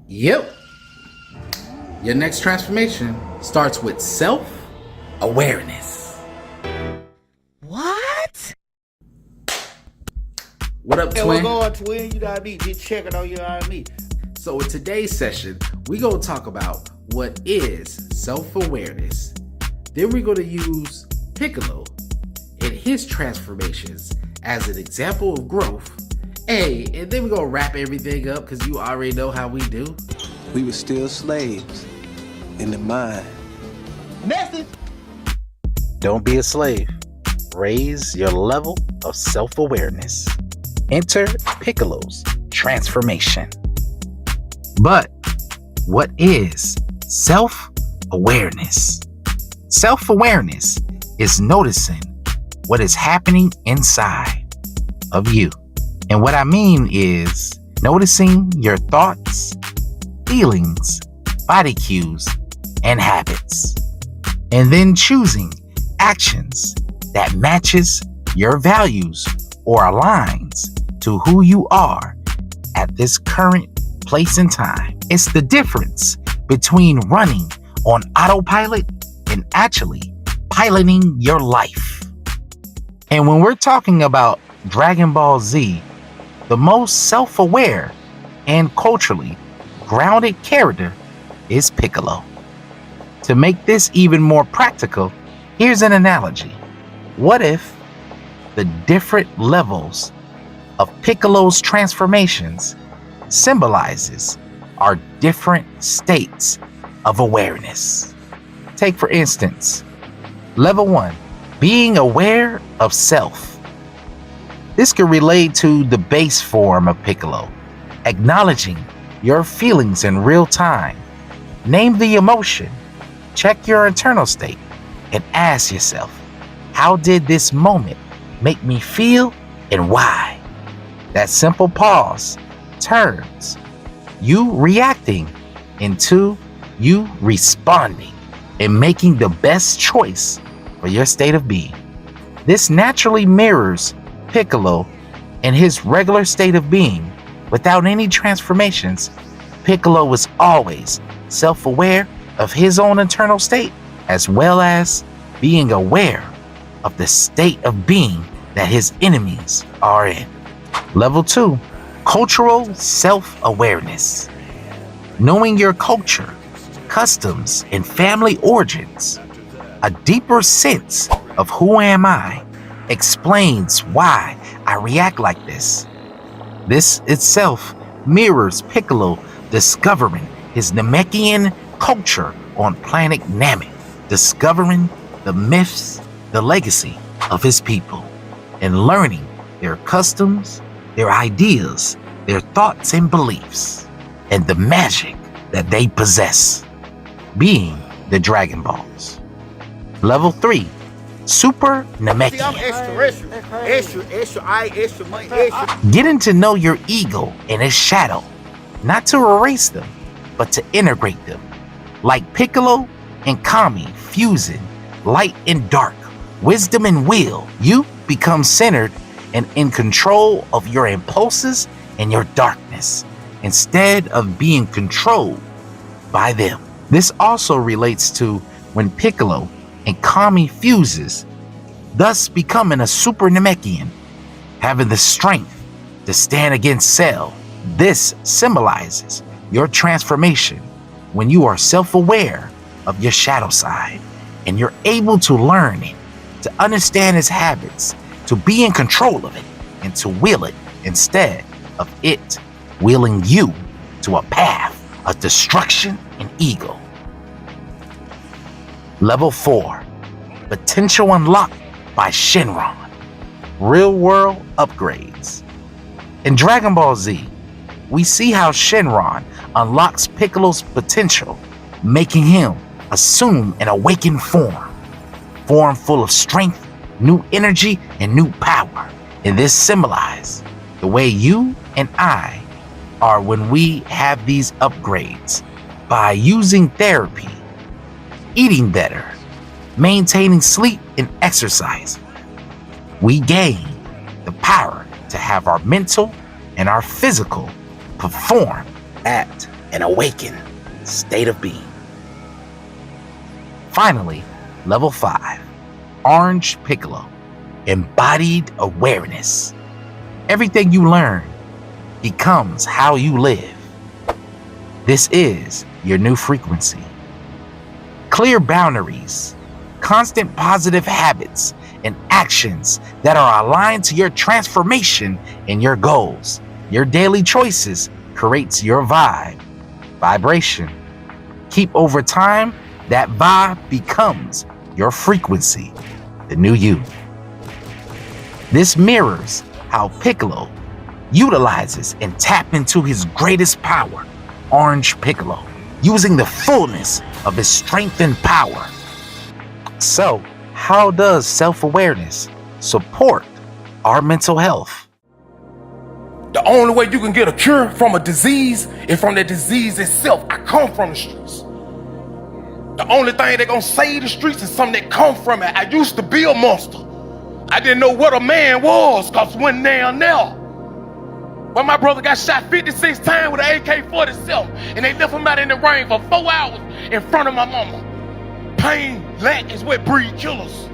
Yep. Your next transformation starts with self-awareness. What? What up, Hey, twin? what's going on, twin? You know what I mean? Just checking on you, know what I mean? So in today's session, we gonna talk about what is self-awareness. Then we're gonna use Piccolo and his transformations as an example of growth. Hey, and then we're gonna wrap everything up because you already know how we do. We were still slaves in the mind. Message! Don't be a slave. Raise your level of self-awareness. Enter Piccolo's transformation. But what is self-awareness? Self-awareness is noticing what is happening inside of you. And what I mean is noticing your thoughts, feelings, body cues, and habits. And then choosing actions that matches your values or aligns to who you are at this current place in time. It's the difference between running on autopilot and actually piloting your life. And when we're talking about Dragon Ball Z, the most self-aware and culturally grounded character is Piccolo. To make this even more practical, here's an analogy. What if the different levels of Piccolo's transformations symbolizes our different states of awareness? Take for instance, level 1, being aware of self. This could relate to the base form of Piccolo, acknowledging your feelings in real time. Name the emotion, check your internal state, and ask yourself, how did this moment make me feel and why? That simple pause turns you reacting into you responding and making the best choice for your state of being. This naturally mirrors Piccolo in his regular state of being. Without any transformations, Piccolo was always self-aware of his own internal state, as well as being aware of the state of being that his enemies are in. Level 2, cultural self-awareness. Knowing your culture, customs, and family origins. A deeper sense of who am I explains why I react like this. This itself mirrors Piccolo discovering his Namekian culture on planet Namek, discovering the myths, the legacy of his people, and learning their customs, their ideas, their thoughts and beliefs, and the magic that they possess, being the Dragon Balls. Level 3, Super See, I'm Namekian. extra money, extra. Getting to know your ego and its shadow, not to erase them, but to integrate them. Like Piccolo and Kami fusing light and dark, wisdom and will, you become centered and in control of your impulses and your darkness, instead of being controlled by them. This also relates to when Piccolo and Kami fuses, thus becoming a Super Namekian, having the strength to stand against Cell. This symbolizes your transformation when you are self-aware of your shadow side and you're able to learn it, to understand its habits, to be in control of it, and to will it instead of it willing you to a path of destruction and ego. Level 4, potential unlocked by Shenron. Real world upgrades. In Dragon Ball Z, we see how Shenron unlocks Piccolo's potential, making him assume an awakened form full of strength, new energy, and new power. And this symbolizes the way you and I are when we have these upgrades by using therapy, eating better, maintaining sleep, and exercise. We gain the power to have our mental and our physical perform at an awakened state of being. Finally, level 5, Orange Piccolo, embodied awareness. Everything you learn becomes how you live. This is your new frequency. Clear boundaries, constant positive habits, and actions that are aligned to your transformation and your goals. Your daily choices creates your vibration. Keep over time, that vibe becomes your frequency, the new you. This mirrors how Piccolo utilizes and tap into his greatest power, Orange Piccolo, using the fullness of his strength and power. So, how does self-awareness support our mental health? The only way you can get a cure from a disease is from the disease itself. I come from the streets. The only thing that gonna save the streets is something that come from it. I used to be a monster. I didn't know what a man was, cause when now. When my brother got shot 56 times with an AK-47 and they left him out in the rain for 4 hours in front of my mama. Pain, lack is what breed killers.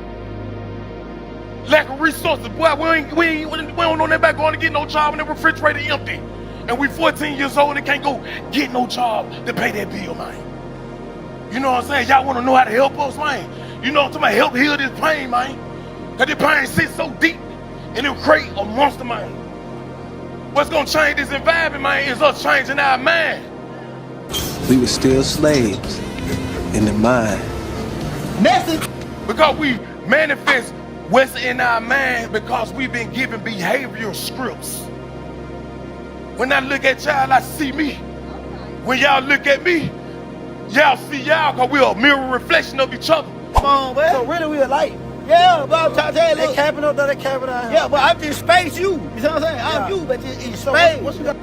Lack of resources, boy, we don't know that about going to get no job and the refrigerator empty. And we 14 years old and can't go get no job to pay that bill, man. You know what I'm saying? Y'all want to know how to help us, man? You know what I'm talking about? Help heal this pain, man. Cause this pain sits so deep and it'll create a monster, man. What's gonna change this environment, man, is us changing our mind. We were still slaves in the mind. Message. Because we manifest what's in our mind because we've been given behavioral scripts. When I look at y'all, I see me. When y'all look at me, y'all see y'all because we're a mirror reflection of each other. Come on, man. So really we alike. Yeah, but I'm trying to tell you, They capping up, they capping out. yeah, but I'm just space you. You know what I'm saying? I'm you, but in So space. what's we got?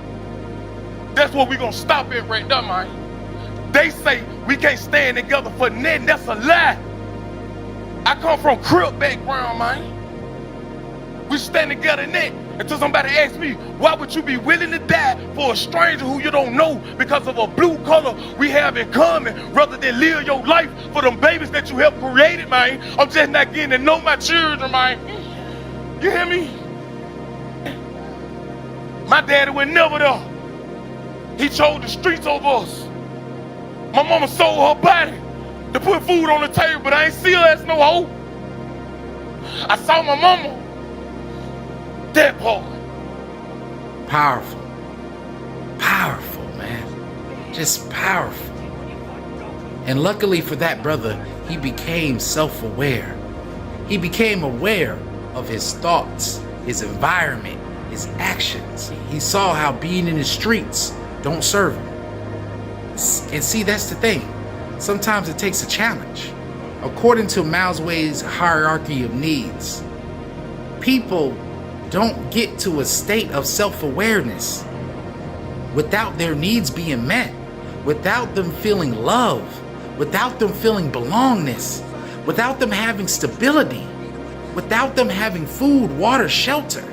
That's what we're gonna stop it right there, man. They say we can't stand together for nothing. That's a lie. I come from crip background, man. We stand together in that until somebody asks me, why would you be willing to die for a stranger who you don't know because of a blue color we have in common rather than live your life for them babies that you helped create, man? I'm just not getting to know my children, man. You hear me? My daddy was never there. He chose the streets over us. My mama sold her body to put food on the table, but I ain't see her as no hoe. I saw my mama. That part. Powerful. Powerful, man. Just powerful. And luckily for that brother, he became self-aware. He became aware of his thoughts, his environment, his actions. He saw how being in the streets don't serve him. And see, that's the thing. Sometimes it takes a challenge. According to Masslow's hierarchy of needs, people don't get to a state of self-awareness without their needs being met, without them feeling love, without them feeling belongingness, without them having stability, without them having food, water, shelter.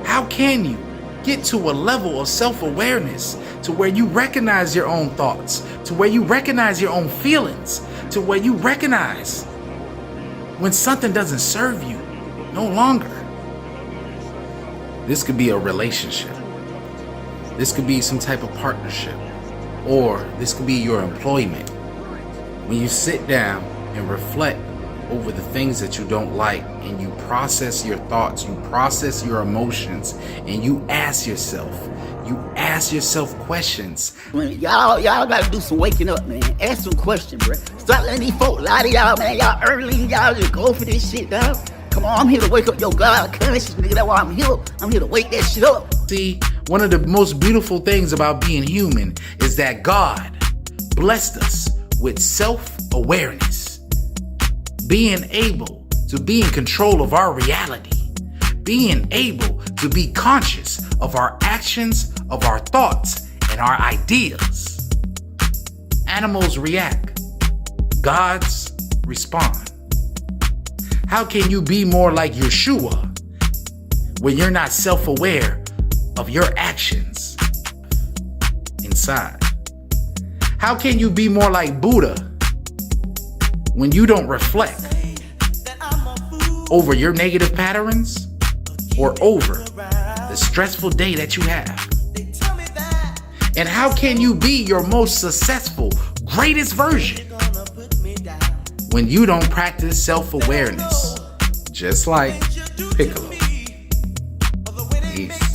How can you get to a level of self-awareness to where you recognize your own thoughts, to where you recognize your own feelings, to where you recognize when something doesn't serve you no longer? This could be a relationship. This could be some type of partnership. Or this could be your employment. When you sit down and reflect over the things that you don't like and you process your thoughts, you process your emotions, and you ask yourself questions. Y'all gotta do some waking up, man. Ask some questions, bro. Stop letting these folk lie to y'all, man. Y'all early, y'all just go for this shit, dog. Come on, I'm here to wake up your God conscious, nigga. That's why I'm here. I'm here to wake that shit up. See, one of the most beautiful things about being human is that God blessed us with self-awareness. Being able to be in control of our reality. Being able to be conscious of our actions, of our thoughts, and our ideas. Animals react. Gods respond. How can you be more like Yeshua when you're not self-aware of your actions inside? How can you be more like Buddha when you don't reflect over your negative patterns or over the stressful day that you have? And how can you be your most successful, greatest version when you don't practice self-awareness? Just like Piccolo. Peace.